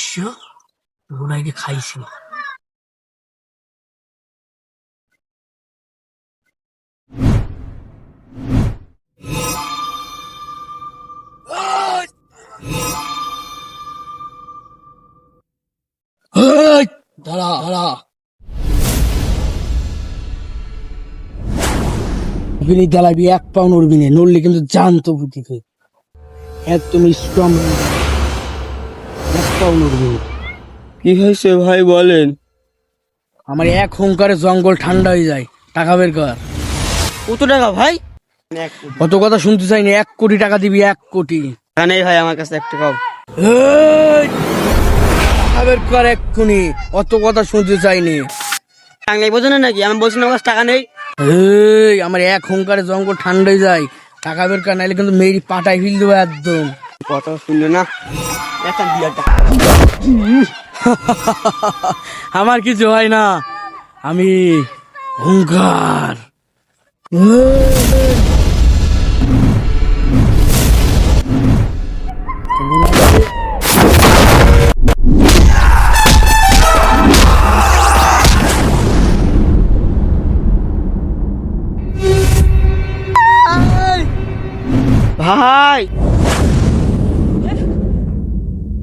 অবশ্য বুনাইকে খাইছিল। দাঁড়া দাঁড়া, দাঁড়াবি, এক পাও নড়বি না, নড়লে কিন্তু জানতো বুঝিতে একদম স্ট্রং, এক পাও নড়বি না। কি হয়েছে ভাই বলেন? আমার এক হুঙ্কারে জঙ্গল ঠান্ডা হয়ে যায়, টাকা বের কর। কত টাকা ভাই? কত কথা শুনতে চাইনি, 1 কোটি টাকা দিবি, 1 কোটি। নেই ভাই আমার কাছে একটা কম। এই, টাকা বের কর এক্ষুনি, অত কথা শুনতে চাইনি। টাকা বোঝো না নাকি? আমি বলছি না আমার কাছে টাকা নেই। এই, আমার এক হুঙ্কারে জঙ্গল ঠান্ডা হয়ে যায়, টাকা বের কর, নাইলে কিন্তু মেরি পাটাই ফেল দেবো একদম। কথা শুনলো না, একটা দিয়ে টাকা। আমার কিছু হয় না, আমি হুঙ্কার। ভাই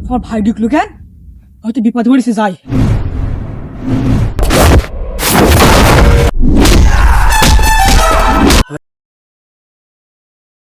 আমার ভাই ঢুকলো কেন? হয়তো বিপদ পড়েছে, যাই।